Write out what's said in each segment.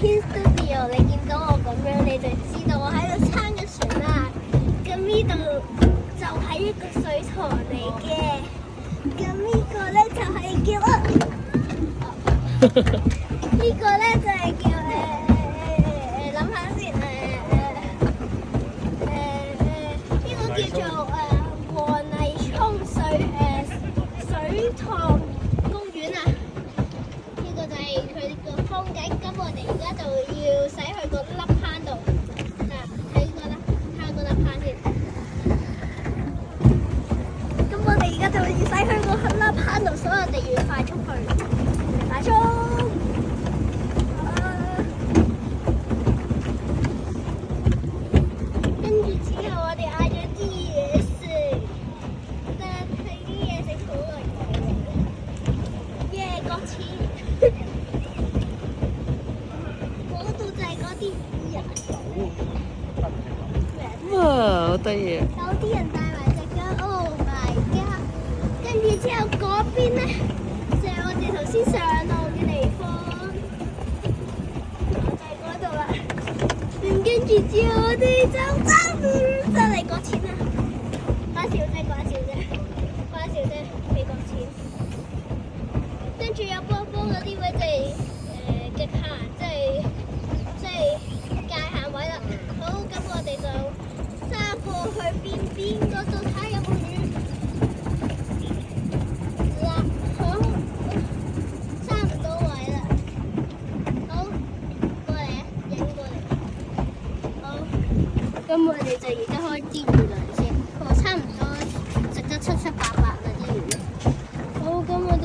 Hill Studio，你見到我咁樣，你就知道我喺度撐緊船啦。咁呢度就係一個水塘嚟嘅。咁呢個咧就係叫呢個咧就係叫諗下先呢個叫做和泥涌水塘公園啊。呢個就係佢個風景。咁我哋而家就要駛去個粒坑度睇個粒坑個粒坑先。咁我哋而家就要駛去個粒坑度，所以我哋要快速去，快速。跟住之後我哋嗌咗啲嘢食，但係啲嘢食好耐冇耶擱淺。嗰度就係嗰啲人。哇，好得意！有啲人帶埋隻腳 ，Oh my god！跟住之後嗰邊咧，就係我哋頭先上路嘅地方，就係嗰度啦。跟住之後我哋就嚟擱淺啦，掛笑啫，未擱淺。跟住有波波嗰啲位就係極限，即係界限位啦。好，咁我哋就揸過去邊嗰度睇有冇魚。嗱，好，差唔多位啦。好，過嚟啊，影過嚟。好，咁我哋就而家開啲魚糧先。差唔多值得700啦啲魚。好，咁我哋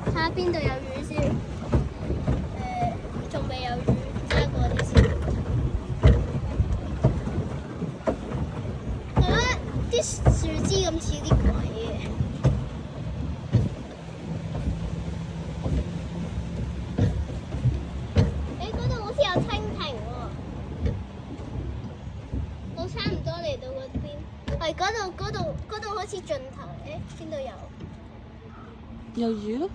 睇下邊度有魚先。仲未有魚，揸過啲先。啲樹枝咁似啲鬼嘅。嗰度好似有蜻蜓喎。我差唔多嚟到嗰邊。係嗰度好似盡頭。邊度有？有魚咯。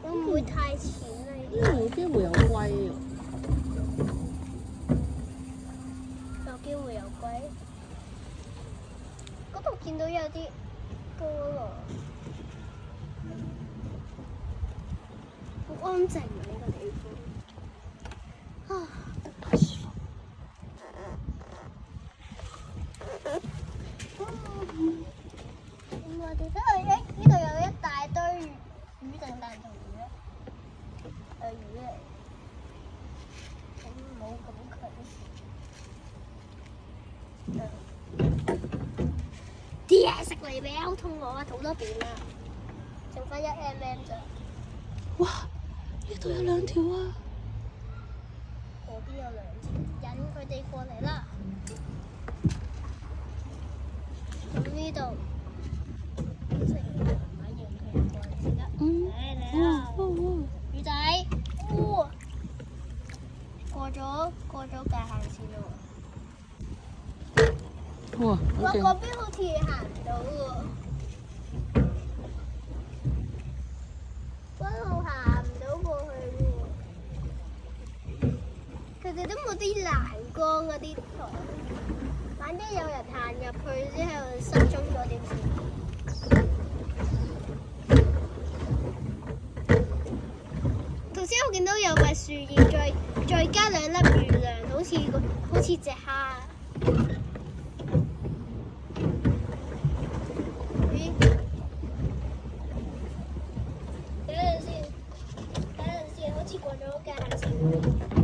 會唔會太淺啊？有機會有龜啊！有機會有龜。嗰度見到有啲菠蘿，好安靜啊！呢個地方。啊！太舒服。我哋都係呢度有一大堆魚定大同魚咧？魚嚟。咁冇咁強。啲嘢食嚟未？好肚餓啊！肚都扁啦，剩翻1mm 咋。哇！呢度有2條啊！嗰邊有2條，引佢哋過嚟啦。咁呢度。魚仔，過咗界限線咯喎。哇！哇！嗰邊好似行唔到喎，嗰度行唔到過去喎。佢哋都冇啲欄杆嗰啲台，萬一有人行入去之後失蹤咗點算？頭先我見到有塊樹葉，再加2粒魚糧，好似隻蝦。咦？等陣先，好似過咗界限線。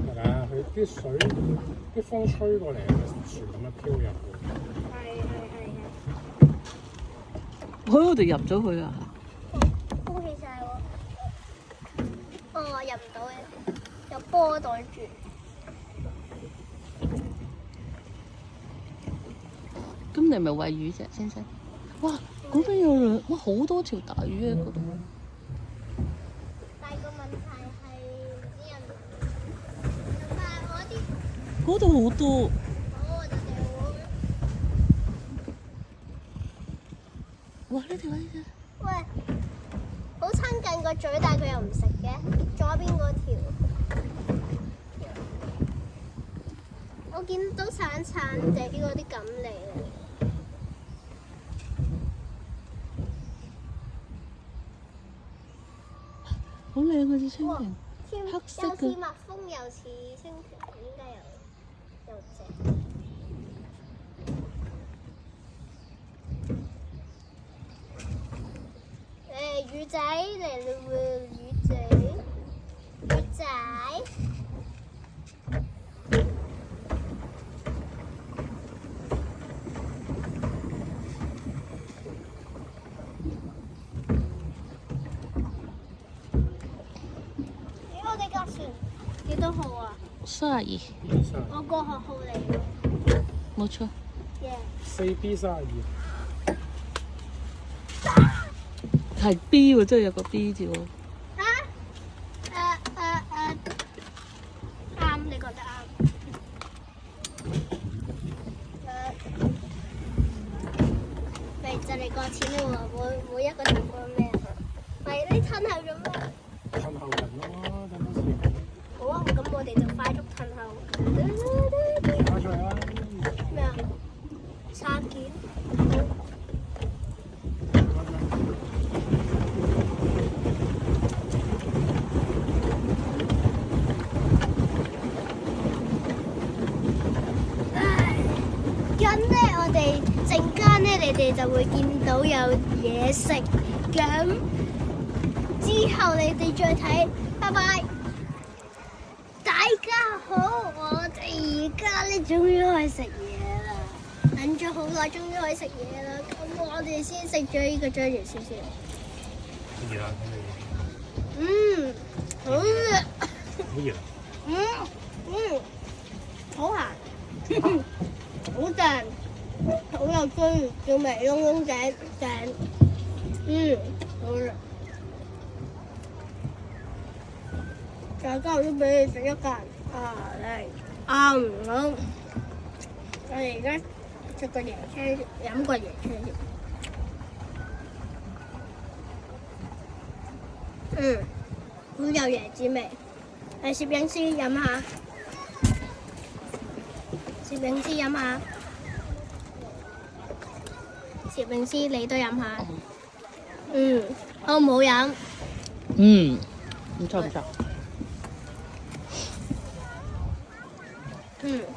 係啊，佢啲水啲風吹過嚟，船咁樣飄入去。係。我哋入咗去啊！恭喜晒喎！我入唔到嘅，有波袋住。咁你係咪餵魚啫，先生？哇！嗰邊有好多條大魚喺嗰度。但係個問題係啲人，但係我啲嗰度好多。我就掉喎。哇！呢條呢條。喂，親近個嘴，但係佢又唔食嘅。左邊嗰條，我見到散散地嗰啲錦鯉啊！好靚嗰隻蜻蜓，黑黑色嘅又似蜜蜂，又似蜻蜓，點解又正？魚仔嚟啦喎，魚仔，魚仔。我哋架船幾多號啊32，我個學號嚟。冇錯。 4B 32。係 B 喎，真係有個 B 字喎。啱，你覺得啱。咪就嚟過錢啦喎！每一個地方咩啊？咪你褪後做咩？褪後人咯，等多時。好啊，咁我哋就快速褪後。打出嚟啦！咩啊？插件。咁咧，我哋陣間咧，你哋就會見到有嘢食。咁之後你哋再睇，拜拜。大家好，我哋而家咧終於可以食嘢啦，等咗好耐，終於可以食嘢啦。咁我哋先食咗呢個章魚燒先。熱啦，好熱。好熱啊！好鹹。好正，好有章魚燒味，燶燶正。好啦。大家我都俾你食一間。好。我哋而家食個椰青，飲個椰青先。好有椰子味。攝影師飲下。攝影師飲下。攝影師你都飲下。好唔好飲？唔錯唔錯。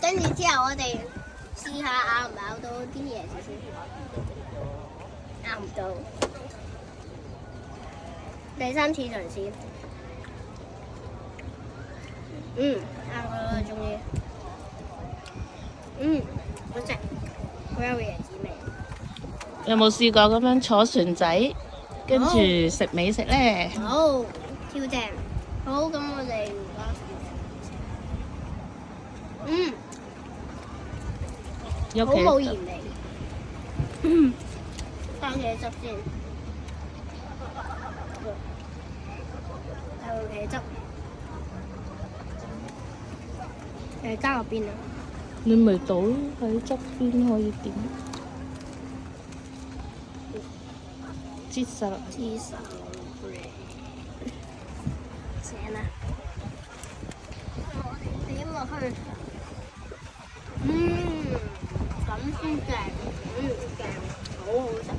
跟住之後我哋試下咬唔咬到啲椰子先。咬唔到。第三次嘗試。咬到啦，終於。好食，好有椰子味。有冇試過咁樣坐船仔，跟住食美食咧？好，超正。好，咁我哋有好冇鹽味。番茄汁先，番茄汁。加落邊啊？你咪倒喺側邊可以點？芝士。正啊！我哋點落去？咁先正，正，好好食。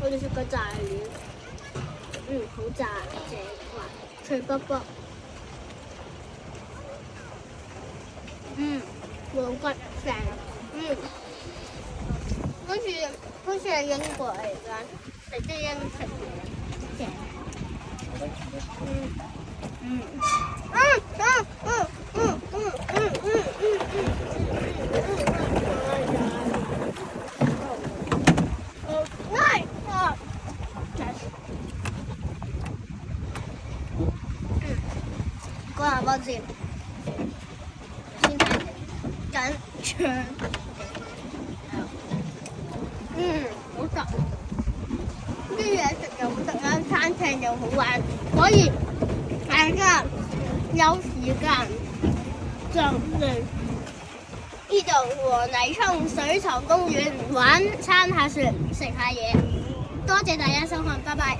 我哋食個炸魚，好炸正，脆卜卜。冇骨正，好似係英國嚟㗎，食啲英式嘢，正。講下波先。緊張，好食，啲嘢食又好食啦，餐廳又好玩，所以大家有時間就嚟呢度和泥涌水塘公園玩餐下船，食下嘢。多謝大家收看，拜拜。